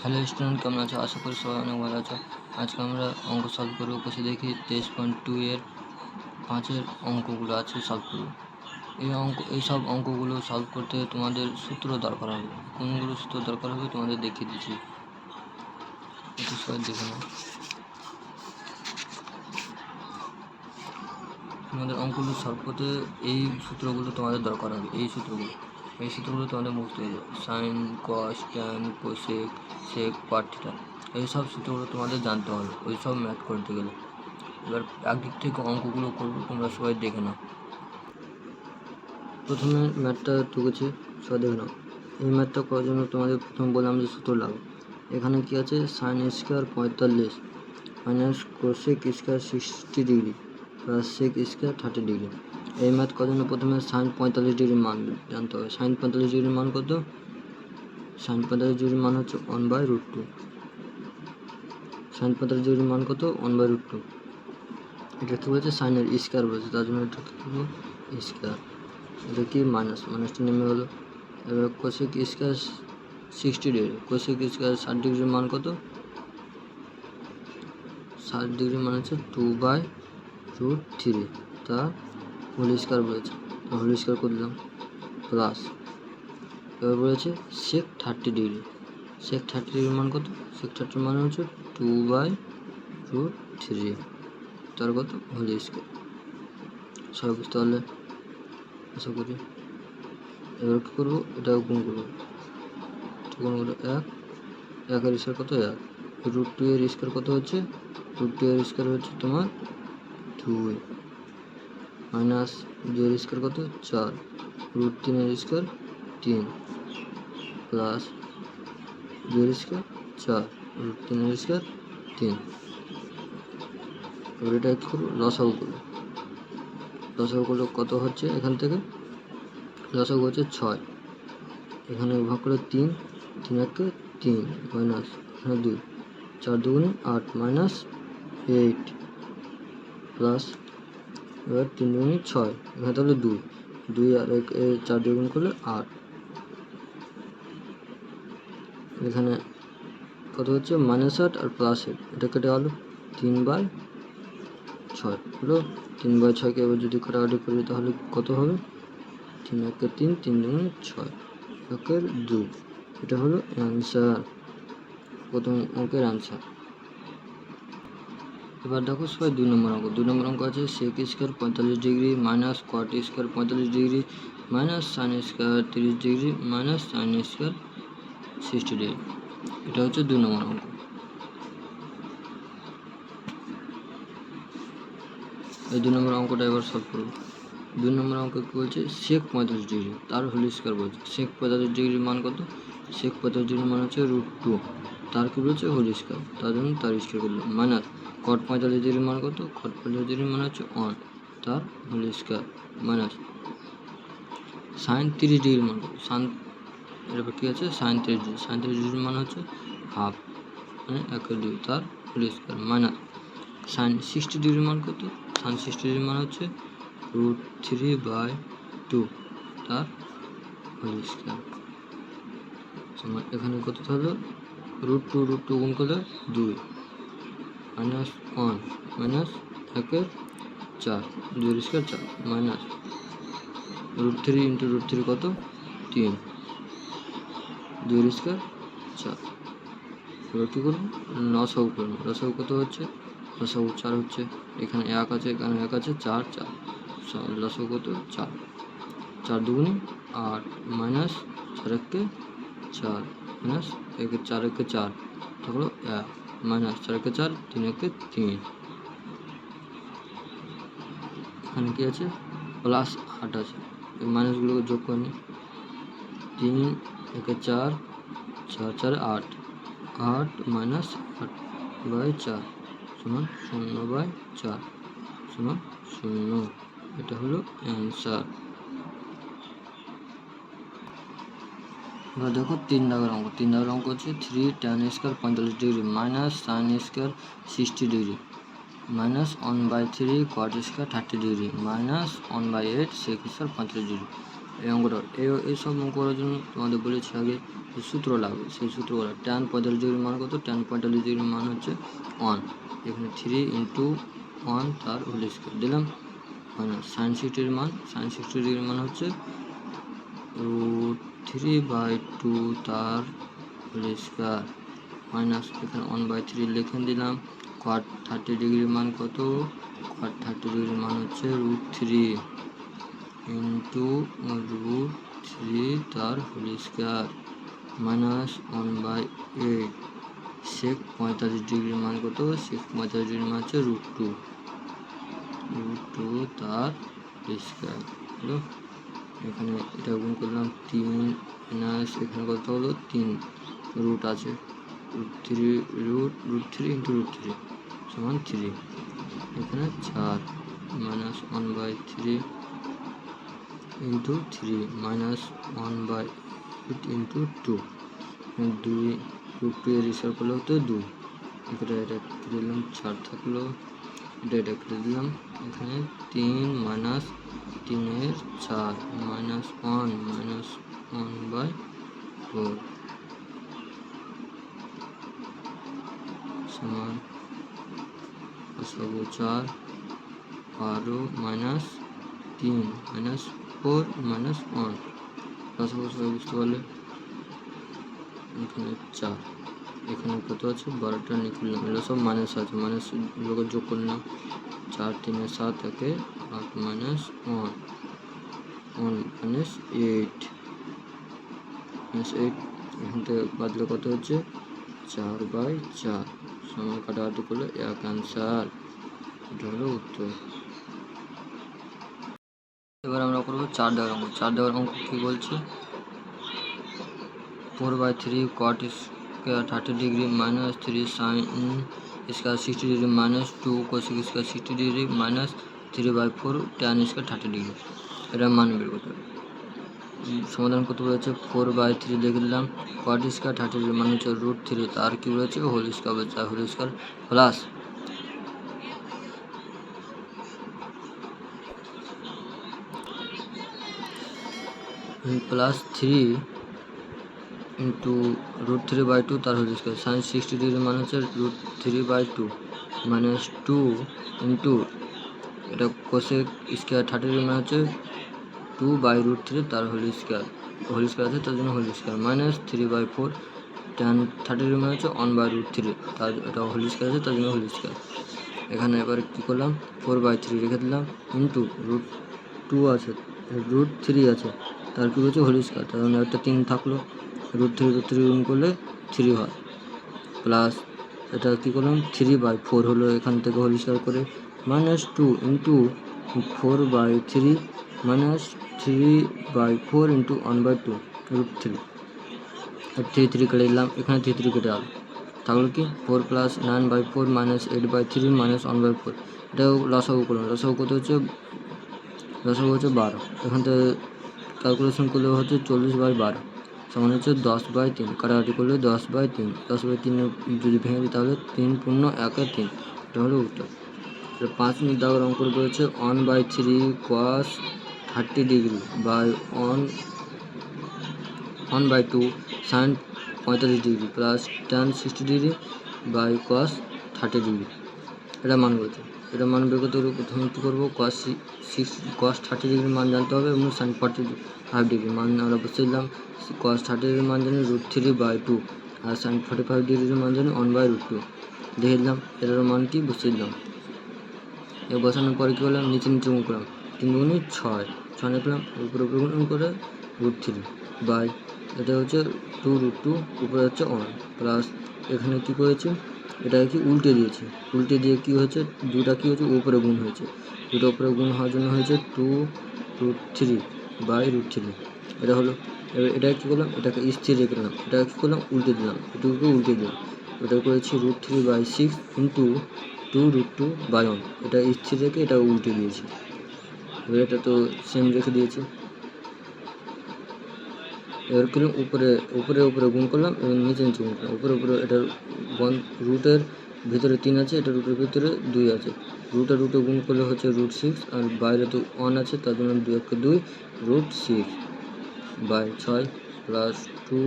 Hello student, কেমন আছো? আশা করি সবাই অনেক ভালো আছো। আজকে আমরা অঙ্ক সলভ করবো। বসে দেখি 23.2 এর 5-এর অঙ্কগুলো আছে সলভ করবো। এইসব অঙ্কগুলো সলভ করতে তোমাদের সূত্র দরকার হবে। কোনগুলো সূত্র দরকার হবে তোমাদের দেখিয়ে দিচ্ছি, একটু সবাই দেখে নাও। তোমাদের অঙ্কগুলো সলভ করতে এই সূত্রগুলো তোমাদের দরকার হবে। এই সূত্রগুলো তোমাদের মুখস্থ হয়ে যাবে। সাইন, কস, ট্যান, কোসেক, সেক, কট থিটা, এইসব সূত্রগুলো তোমাদের জানতে হবে ওইসব ম্যাথ করতে গেলে। এবার একদিক থেকে অঙ্কগুলো করবো, তোমরা সবাই দেখে নাও। প্রথমে ম্যাথটা টুকেছে, সবাই দেখে নাও। এই ম্যাথটা করার জন্য তোমাদের প্রথম বললাম যে সূত্র লাগবে। এখানে কি আছে? Sine square 45 minus cosec square 60 degree plus sec square 30 degree. এই ম্যাথ করার জন্য প্রথমে সাইন 45 ডিগ্রির মান জানতে হবে। সাইন 45 ডিগ্রির মান কত? সাইন 45 ডিগ্রির মান হচ্ছে 1/√2। সাইন 45 ডিগ্রির মান কত? 1/√2। এটা কী বলেছে? সাইনের স্কোয়ার বলেছে, তার জন্য এটা কী করবো? স্কোয়ার। এটা কি? মাইনাসটা নেমে হলো। এবার cosec square 60 degree, cosec square 60 ডিগ্রির মান কত? 60 ডিগ্রির মান হচ্ছে 2/√3, তার হোল স্কোয়ার বলেছে, হোল স্কোয়ার করে দিলাম প্লাস। এবার বলেছে সেক 30 ডিগ্রি, সেক 30 ডিগ্রির মান কত? সেক 30 মান হচ্ছে 2/√3, তার কত? Whole square. সবাই বুঝতে পারলে আশা করি। এবার কী করবো? এটা গুণ করবো। গুণ করবো 1, 1 এর স্কোয়ার কত? 1। √2 এর স্কোয়ার কত হচ্ছে? √2 এর স্কোয়ার হচ্ছে তোমার 2 মাইনাস 2 এর স্কোয়ার কত? 4, √3 এর স্কোয়ার 3 প্লাস 2 এর স্কোয়ার 4, √3 এর স্কোয়ার 3। এবার এটা কী করবো? লসাগু করবো। লসাগু করলে কত হচ্ছে? এখান থেকে লসাগু হচ্ছে 6, এখানে ভাগ করে 3, 3 1 3 মাইনাস এখানে 2, 4 2 8 মাইনাস 8 প্লাস। এবার 3 2 6, এখানে তাহলে 2, 2 আর 4 দিয়ে গুণ করলে 8। এখানে কত হচ্ছে? -8 আর +8, এটা কেটে গেল 3/6 হলো। 3/6কে এবার যদি কাটাকাটি করি তাহলে কত হবে? 3 1 3, 3 2 6, 1 2। এটা হলো অ্যান্সার, প্রথম অঙ্কের অ্যান্সার। এবার দেখো সবাই 2 নম্বর অঙ্ক। 2 নম্বর অঙ্ক আছে sec square 45 degree minus cot square 45 degree minus sine square 30 degree minus sine square 60 degree. এটা হচ্ছে 2 নম্বর অঙ্ক। এই 2 নম্বর অঙ্কটা এবার সলভ করবো। 2 নম্বর অঙ্ক কী বলছে? সেক 45 ডিগ্রি, তার হোল স্কোয়ার বলছে। সেক 45 ডিগ্রির মান কত? সেক 45 ডিগ্রির মান হচ্ছে √2, তার কী বলছে? হোল স্কোয়ার, তার জন্য তার স্কোয়ার করলাম। মাইনাস কট 45 ডিগ্রির মান কত? কট 45 ডিগ্রির মান হচ্ছে 1, তার হোল স্কোয়ার মাইনাস সাইন 30 ডিগ্রির মান কত? এরপর কী আছে? সাইন 30 ডিগ্রি, সাইন 30 ডিগ্রির মান হচ্ছে হাফ, মানে 1/2, তার হোল স্কোয়ার মাইনাস সাইন 60 ডিগ্রির মান কত? সাইন 60 ডিগ্রির মান হচ্ছে √3/2, তার হোল স্কোয়ার সমান। এখানে কত হলো? √2 গুণ করলে 2 মাইনাস 1 মাইনাস 1/4, 2 এর স্কোয়ার 4 মাইনাস √3 ইন্টু √3 কত? 3, 2 এর স্কোয়ার 4। এবার কী করবো? লসাগু করবো। লসাগু কত হচ্ছে? লসাগু 4 হচ্ছে, এখানে 1 আছে, এখানে 1 আছে, 4 4, লসাগু কত? 4, 4 2 8 মাইনাস 4 1 4 মাইনাস 4 1 4, তাহলে 1 মাইনাস 4 1 4, 3 1 3। এখানে কি আছে? প্লাস 8 আছে, এই মাইনাসগুলোকে যোগ করে নিই। 3 1 4, 4 4 8, 8 মাইনাস 8/4 সমান 0/4 সমান 0। এটা হলো অ্যান্সার। এবার দেখো 3 দাগের অঙ্ক। 3 দাগের অঙ্ক হচ্ছে 3 tan square 45 degree minus sine square 60 degree minus 1/3 cot square 30 degree minus 1/8 sec square 45 degree. এই অঙ্কটা এই সব অঙ্ক করার জন্য তোমাদের বলেছি আগে যে সূত্র লাগবে, সেই সূত্র করা। ট্যান 45 ডিগ্রির মান কত? ট্যান 45 ডিগ্রির মান হচ্ছে 1। এখানে 3 ইন্টু 1 তার হোল স্কোয়ার দিলাম, মানে সাইন 60 মান, সাইন 60 ডিগ্রির মান হচ্ছে √3/2 তার হোল স্কোয়ার মাইনাস এখানে 1/3 লিখে দিলাম। কট 30 ডিগ্রির মান কত? কট 30 ডিগ্রির মান হচ্ছে √3 ইন্টু √3 তার হোল স্কোয়ার মাইনাস 1/8। সেক 45 ডিগ্রির মান কত? সেক 45 ডিগ্রির মান হচ্ছে √2 তার হোল স্কোয়ার হলো। এখানে এটা গুণ করলাম 3 মাইনাস এখানে কত হলো 3, রুট আছে √3 ইন্টু √3 সমান 3, এখানে 4 মাইনাস 1/3 ইন্টু 3 মাইনাস 1/8 ইন্টু 2, 2 √2 এর হিসাব করলে হতো 2, এটা কেটে দিলাম, 4 থাকলো, এটা কেটে দিলাম। এখানে 3 মাইনাস 3 4 মাইনাস 1 মাইনাস 1/4 সমান 4 12 মাইনাস 3 মাইনাস 4 মাইনাস 1 সবাই বুঝতে পারলে। এখানে 4, এখানে কত আছে 12টা নিকলাম, এগুলো সব মাইনাস আছে, মাইনাস লোকের যোগ করলাম। 4 3 7 একে 8 মাইনাস 1 মাইনাস 8 এখান থেকে বাদলে কত হচ্ছে 4/4 সমান কাটাকাটি করলে 1 অ্যান্সার। এটা হলো উত্তর। এবার আমরা করবো 4 দেওয়ার অঙ্ক। 4 দেওয়ার অঙ্ক কি বলছে? 4/3 cot square 30 degree minus 3 sign square 60 degree minus 2 cosec square 60 degree minus 3/4 tan square 30 degree. এটা মান বের করতে হবে। সমাধান করতে বলেছে 4/3 লিখে দিলাম, কট স্কোয়ার 30 ডিগ্রি মানে হচ্ছে √3, তার কি বলেছে হোল স্কোয়ার বলেছে, হোল স্কোয়ার প্লাস 3 ইন্টু √3/2 তার হোল স্কোয়ার সাইন 60 ডিগ্রি মানে হচ্ছে √3/2 মাইনাস 2 ইন্টু এটা কোসেক স্কোয়ার 30 ডিগ্রি মানে হচ্ছে 2/√3 তার হোল স্কোয়ার আছে তার জন্য whole square minus 3/4 tan 30 degree মানে হচ্ছে 1/√3 তার এটা হোল স্কোয়ার আছে তার জন্য হোল স্কোয়ার। এখানে এবার কী করলাম 4/3 রেখে দিলাম ইন্টু √2 আছে √3 আছে তার কী হচ্ছে হোল স্কোয়ার, তার জন্য একটা 3 থাকলো, √3 গুণ করলে 3 হয়, প্লাস এটা কী করলাম 3/4 হলো এখান থেকে হোল স্কোয়ার করে মাইনাস 2 ইন্টু 4/3 মাইনাস 3/4 ইন্টু 1/2 √3 আর 3 কেটে দিলাম, এখানে 3 কেটে গেল, তাহলে কি 4 প্লাস 9/4 মাইনাস 8/3 মাইনাস 1/4। এটাও লসাগু করলাম, লসাগু কত হচ্ছে 12, এখান থেকে ক্যালকুলেশন করলে হচ্ছে 40/12 সমান হচ্ছে 10/3, কাটাকাটি করলে 10/3 যদি ভেঙে দিই তাহলে 3 পূর্ণ 1 3, এটা হলো উত্তর। 5 মিনিট দাগের অঙ্ক রয়েছে 1/3 cos 30 degree by 1/2 sine 45 degree plus tan 60 degree by cos 30 degree. এটা মান বলছে, এটা মান বের করতে হলে প্রথমে কী করবো cos 30 ডিগ্রির মান জানতে হবে এবং সাইন 45 ডিগ্রি মান আমরা বসে দিলাম। cos 30 ডিগ্রির মান জানি √3/2 আর সাইন 45 ডিগ্রির মান জানি 1/√2 দেখে দিলাম, এটার মান কি বসে দিলাম। এবার বসানোর পরে কী করলাম নিচে গুণ করলাম, 3 গুণে 6 লিখলাম, উপরে গুণ করে √3 বাই এটা হচ্ছে 2√2 উপরে হচ্ছে 1 প্লাস এখানে কী করেছে এটাকে কি উল্টে দিয়েছে, উল্টে দিয়ে কী হয়েছে দুটা কী হয়েছে উপরে গুণ হয়েছে, দুটো উপরে গুণ হওয়ার জন্য হয়েছে 2√3/√3 এটা হলো। এবার এটা কী করলাম এটাকে স্থির রেখে দিলাম, এটাকে কী করলাম উল্টে দিলাম, এটুকুকে উল্টে দিলাম, এটা করেছি √3/6 ইন্টু 2√2/1, এটা স্থির রেখে এটা উল্টে দিয়েছি। এবার এটা তো সেম রেখে দিয়েছি, এবার করলাম উপরে গুণ করলাম এবং নিচে গুণ করলাম, উপরে এটার ভিতরে 3 আছে, এটা রুটের ভিতরে 2 আছে। রুটে গুণ করলে হচ্ছে √6, আর বাইরে তো 1 আছে, তার জন্য 2 × 2 √6 বাই 6 প্লাস 2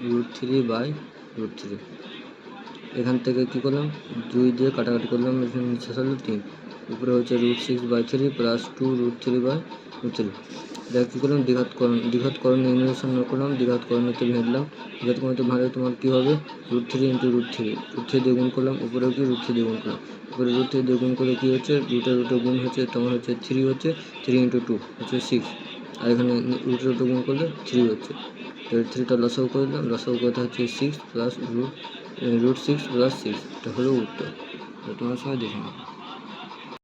√3/√3। এখান থেকে কী করলাম, 2 দিয়ে কাটাকাটি করলাম, এখানে নিচে থাকলো 3, উপরে হচ্ছে √6/3 প্লাস 2 √3/√3। এটা কী করলাম, দ্বিঘাতকরণ নির্ণয় করলাম, দ্বিঘাতকরণেতে ভেঙলাম। দ্বিঘাতকরণেতে ভাঙলে তোমার কী হবে, √3 × √3 দিয়ে গুণ করলাম, উপরেও কি √3 দিয়ে গুণ করলাম, উপরে √3 দিয়ে গুণ করে কী হচ্ছে, রুটে গুণ হচ্ছে তোমার হচ্ছে 3 হচ্ছে, 3 × 2 হচ্ছে 6, আর এখানে রুটে গুণ করলে 3 হচ্ছে। এর 3টা লসাগু করে দিলাম, লসাগু করতে হচ্ছে 6 প্লাস √6 + 6, এটা হলো উত্তর। তোমরা সবাই দেখে নাও।